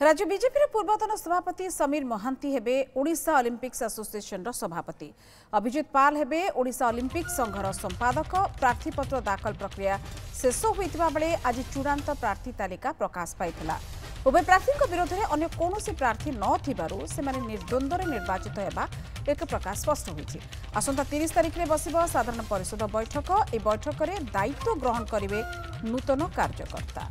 राज्य बीजेपी पूर्वतन सभापति समीर महांती हेबे ओडिशा ओलंपिक्स एसोसिएशन सभापति। अभिजित पाल हेबे ओडिशा ओलंपिक संघर संपादक। प्रार्थीपत्र दाखल प्रक्रिया शेष होइतिबा बेले आज चूड़ांत प्रार्थी तालिका प्रकाश पाइथिला। उभय प्रार्थी विरोध में अन्य कौन प्रार्थी नथिबारु सेमाने निर्द्वंद्व निर्वाचित हेबा एक प्रकार स्पष्ट होइछि। आसंता 30 तारिख में बसिब साधारण परिषद बैठक। ए बैठक में दायित्व ग्रहण करिवे नूतन कार्यकर्ता।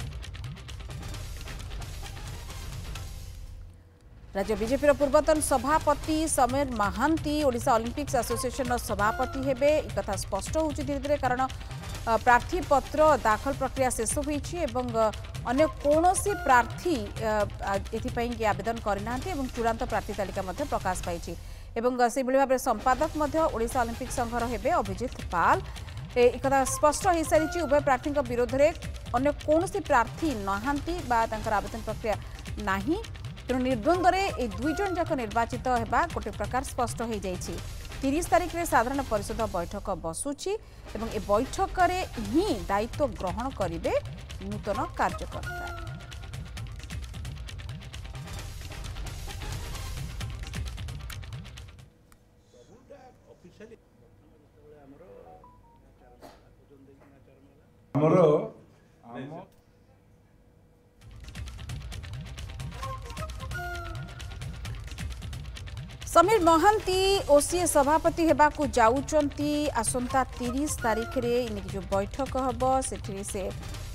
राज्य बीजेपी पूर्वतन सभापति समीर महांती ओडिशा ओलंपिक्स एसोसिएशन सभापति हेबे एक कथा स्पष्ट होउछि धीरे धीरे, कारण प्रार्थी पत्र दाखल प्रक्रिया शेष होइछि एवं अन्य कौनसी प्रार्थी एथिपई कि आवेदन करनांती एवं चूड़ांत प्रार्थी तालिका मध्ये प्रकाश पाइछि एवं से भली भाबरे संपादक मध्ये ओडिशा ओलंपिक संघर हेबे अभिजित पाल। एक कथा स्पष्ट हो सारी उभय प्रार्थी विरोध में अन्य कौनसी प्रार्थी नहांती बा तांकर आवेदन प्रक्रिया नाही, तेणु निर्द्वंद्व ये दुई जन जाक निर्वाचित होगा गोटे प्रकार स्पष्ट हो जाइए। 30 तारिख में साधारण परिषद बैठक बसुची एवं ए बैठक रे ही दायित्व ग्रहण करिवे नूतन कार्यकर्ता। समीर महांती ओसीए सभापति हेबाकू जाउचंती। आसंता 30 तारिख रे इनकी जो बैठक हम से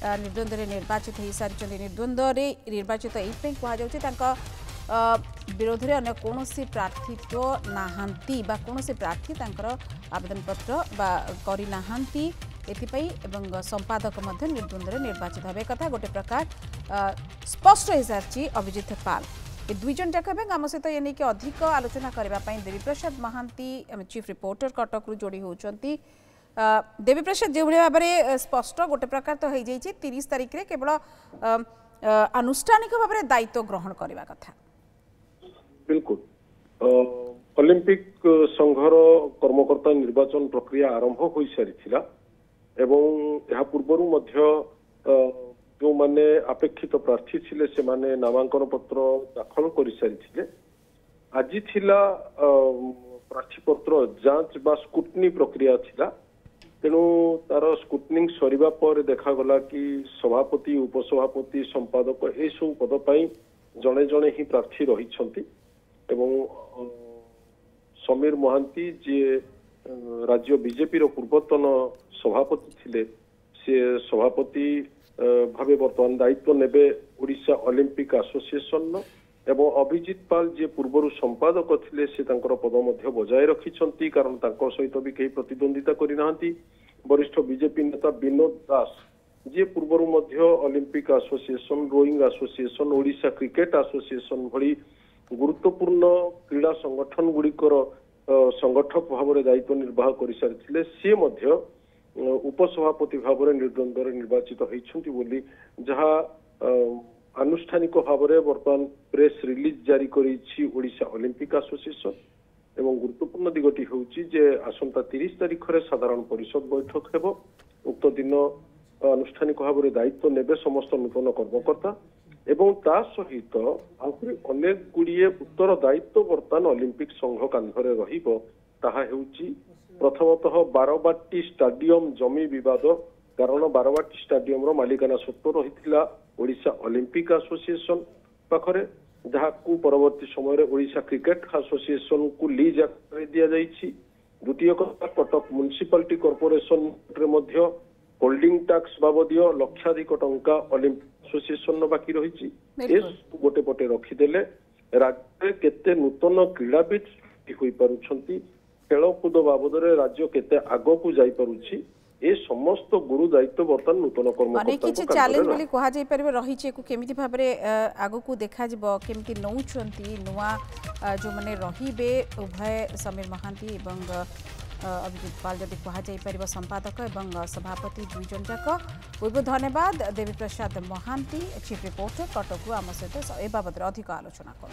निर्द्वंद्व निर्वाचित हो सारी। निर्द्वंद्व निर्वाचित यही कहुच्छे विरोध में अन्य कौन प्रार्थित्व नहांती बा कौन प्रार्थी आवेदन पत्र बा करना एवं संपादक निर्द्वंद्व निर्वाचित हे कथा गोटे प्रकार स्पष्ट हो सारी। अभिजित पाल ये दुई जन जाक आम सहित ये नहीं अधिक आलोचना करने देवीप्रसाद महांती चीफ रिपोर्टर कटक जोड़ी होती। देवीप्रसाद जो भाव में स्पष्ट गोटे प्रकार तो हो जाइए 30 तारिख में केवल आनुष्ठानिक भाव में दायित्व ग्रहण करने कथा। बिल्कुल ओलंपिक संघर कर्मकर्ता निर्वाचन प्रक्रिया आरंभ हो सारी एवं पूर्व जो माने अपेक्षित प्रार्थी थिले से माने नामांकन पत्र दाखल कर सारी। आज थिला प्रार्थी पत्र जांच बा स्क्रूटनी प्रक्रिया थिला, तेणु तार स्क्रूटनिंग सरिबा पर देखागला कि सभापति उपसभापति संपादक ए सब पद पाई जणे जणे ही प्रार्थी रही। समीर महांती जी राज्य बीजेपी पूर्वतन सभापति थिले से सभापति भावे बर्तमान दायित्व नेबे ओडिशा ओलंपिक एसोसिएशन एवं अभिजित पाल जे पूर्व संपादक थिले से तांकर पद मध्य बजाय रखिछंती, कारण तांको सहित भी कई प्रतिद्वंदिता करिनांती। वरिष्ठ बीजेपी नेता विनोद दास जे पूर्व मध्य Olympic association rowing association Odisha cricket association भली गुरुत्वपूर्ण क्रीड़ा संगठन गुड़िकर संगठक भाव में दायित्व निर्वाह कर सारी। सी मध्य उपसभापति भाव में निर्द्वंद्व निर्वाचित होती बोली जहाँ आनुष्ठानिक भाव में बर्तमान प्रेस रिलीज जारी करी ओडिशा ओलंपिक एसोसिएशन एवं गुरुत्वपूर्ण दिगटी होउची जे आसंता 30 तारिख में साधारण परिषद बैठक हेबो। उक्त दिन आनुष्ठानिक भाव में दायित्व नेबे समस्त नूतन कर्मकर्ता एवं ता सहित आहुरी अनेक गुड़िए उत्तर दायित्व बर्तमान ओलंपिक संघ कांधरे रहिबो। ताहा हेउची प्रथमतः बारवाटी स्टाडियम जमी विवाद, कारण बारवाटी स्टाडियम रो मालिकाना सत्व रही ओडिशा ओलंपिक एसोसिएशन पाखरे, जहाँ परवर्ती समय ओडिशा क्रिकेट एसोसिएशन को लीज कर दिया जाइछि। द्वितीय कथा कटक म्युनिसिपालिटी कॉर्पोरेशन रे होल्डिंग टैक्स बाबदीय लक्षाधिक टंका ओलंपिक एसोसिएशन बाकी रही। गोटे पटे रखिदेले राज्य केते नूतन क्रीड़ाविद होई पारुछंती, खेलकूद बाबद राज्य केते आगो को जाई पारुछि, ए समस्त गुरु दायित्व बर्तमान नूतन कर्मकर्ता चैलेंज बोली कहा जाई परबे रहिछि को केमिति भाबरे आगो को देखा जबो केमिति नौछंती नुवा जो माने रहिबे उभय समीर महांती एवं अभिजित पाल जदि कहा जाई परबो संपादक एवं सभापति दुई जन जाक। बहुत धन्यवाद देवीप्रसाद महांती चीफ रिपोर्टर कटक आम सहित ए बाबद अधिक आलोचना कर।